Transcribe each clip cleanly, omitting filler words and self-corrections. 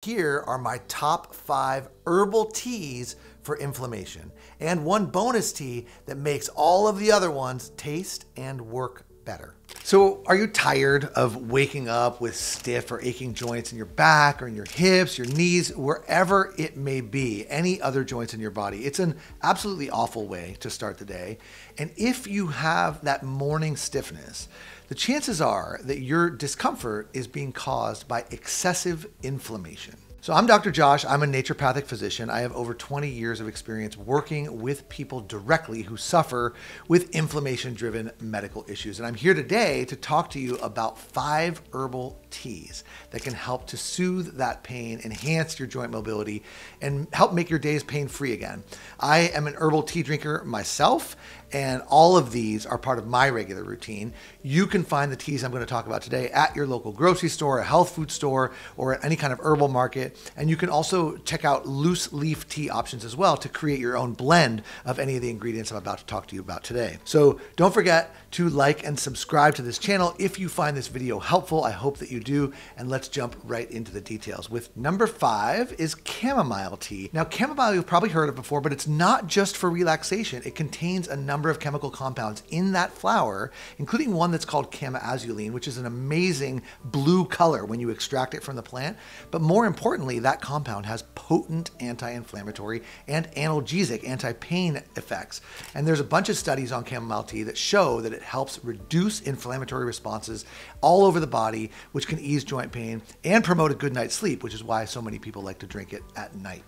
Here are my top 5 herbal teas for inflammation, and one bonus tea that makes all of the other ones taste and work better. So are you tired of waking up with stiff or aching joints in your back or in your hips, your knees, wherever it may be, any other joints in your body? It's an absolutely awful way to start the day. And if you have that morning stiffness, the chances are that your discomfort is being caused by excessive inflammation. So I'm Dr. Josh. I'm a naturopathic physician. I have over 20 years of experience working with people directly who suffer with inflammation-driven medical issues. And I'm here today to talk to you about 5 herbal teas that can help to soothe that pain, enhance your joint mobility, and help make your days pain-free again. I am an herbal tea drinker myself, and all of these are part of my regular routine. You can find the teas I'm going to talk about today at your local grocery store, a health food store, or at any kind of herbal market. And you can also check out loose leaf tea options as well to create your own blend of any of the ingredients I'm about to talk to you about today. So don't forget to like and subscribe to this channel if you find this video helpful. I hope that you do. And let's jump right into the details. With number 5 is chamomile tea. Now, chamomile you've probably heard of before, but it's not just for relaxation. It contains a number of chemical compounds in that flower, including one that's called chama-azulene, which is an amazing blue color when you extract it from the plant. But more importantly, that compound has potent anti-inflammatory and analgesic, anti-pain effects. And there's a bunch of studies on chamomile tea that show that it helps reduce inflammatory responses all over the body, which can ease joint pain and promote a good night's sleep, which is why so many people like to drink it at night.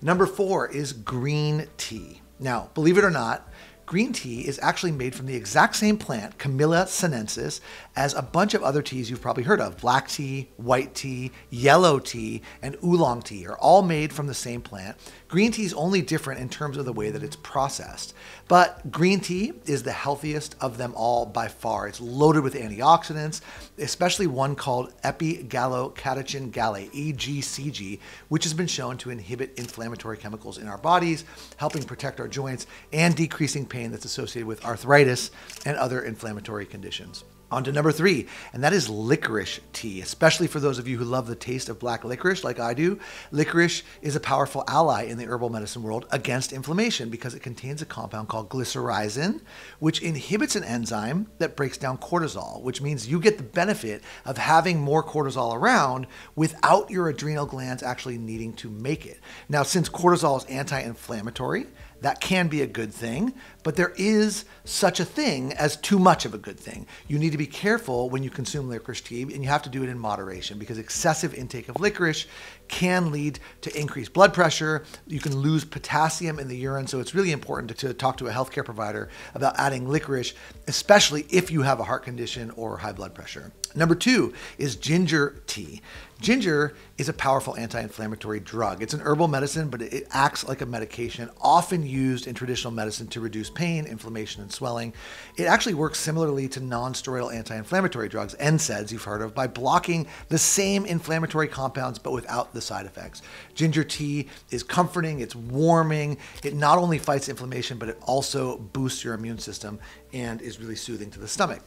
Number 4 is green tea. Now, believe it or not, green tea is actually made from the exact same plant, Camellia sinensis, as a bunch of other teas you've probably heard of. Black tea, white tea, yellow tea, and oolong tea are all made from the same plant. Green tea is only different in terms of the way that it's processed. But green tea is the healthiest of them all by far. It's loaded with antioxidants, especially one called epigallocatechin gallate, EGCG, which has been shown to inhibit inflammatory chemicals in our bodies, helping protect our joints and decreasing pain that's associated with arthritis and other inflammatory conditions. On to number 3, and that is licorice tea, especially for those of you who love the taste of black licorice like I do. Licorice is a powerful ally in the herbal medicine world against inflammation because it contains a compound called glycyrrhizin, which inhibits an enzyme that breaks down cortisol, which means you get the benefit of having more cortisol around without your adrenal glands actually needing to make it. Now, since cortisol is anti-inflammatory, that can be a good thing, but there is such a thing as too much of a good thing. You need to be careful when you consume licorice tea, and you have to do it in moderation because excessive intake of licorice can lead to increased blood pressure. You can lose potassium in the urine, so it's really important to talk to a healthcare provider about adding licorice, especially if you have a heart condition or high blood pressure. Number 2 is ginger tea. Ginger is a powerful anti-inflammatory drug. It's an herbal medicine, but it acts like a medication, often used in traditional medicine to reduce pain, inflammation, and swelling. It actually works similarly to non-steroidal anti-inflammatory drugs, NSAIDs you've heard of, by blocking the same inflammatory compounds, but without the side effects. Ginger tea is comforting, it's warming. It not only fights inflammation, but it also boosts your immune system and is really soothing to the stomach.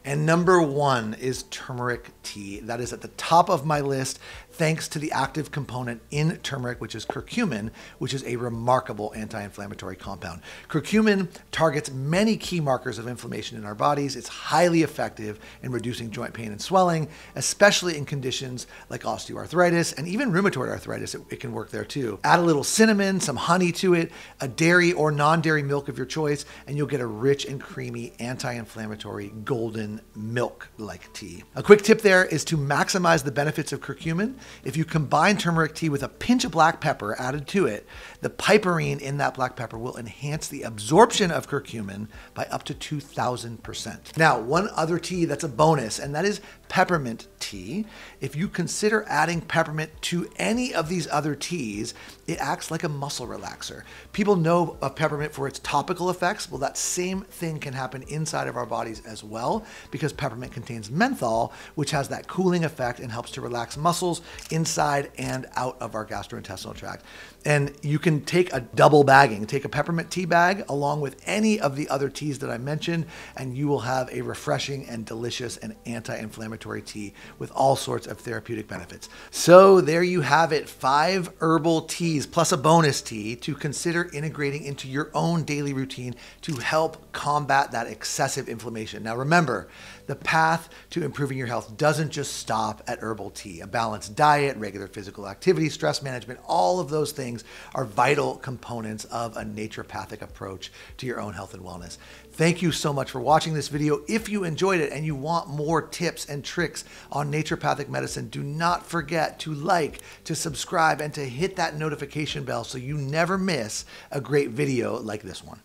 And number 1 is turmeric tea. That is at the top of my list, thanks to the active component in turmeric, which is curcumin, which is a remarkable anti-inflammatory compound. Curcumin targets many key markers of inflammation in our bodies. It's highly effective in reducing joint pain and swelling, especially in conditions like osteoarthritis and even rheumatoid arthritis. It can work there too. Add a little cinnamon, some honey to it, a dairy or non-dairy milk of your choice, and you'll get a rich and creamy anti-inflammatory golden milk-like tea. A quick tip there is to maximize the benefits of curcumin. If you combine turmeric tea with a pinch of black pepper added to it, the piperine in that black pepper will enhance the absorption of curcumin by up to 2,000%. Now, one other tea that's a bonus, and that is peppermint tea. If you consider adding peppermint to any of these other teas, it acts like a muscle relaxer. People know of peppermint for its topical effects. Well, that same thing can happen inside of our bodies as well, because peppermint contains menthol, which has that cooling effect and helps to relax muscles inside and out of our gastrointestinal tract. And you can take a double bagging, take a peppermint tea bag along with any of the other teas that I mentioned, and you will have a refreshing and delicious and anti-inflammatory anti-inflammatory tea with all sorts of therapeutic benefits. So there you have it, 5 herbal teas plus a bonus tea to consider integrating into your own daily routine to help combat that excessive inflammation. Now remember, the path to improving your health doesn't just stop at herbal tea. A balanced diet, regular physical activity, stress management, all of those things are vital components of a naturopathic approach to your own health and wellness. Thank you so much for watching this video. If you enjoyed it and you want more tips and tricks on naturopathic medicine, do not forget to like, to subscribe, and to hit that notification bell so you never miss a great video like this one.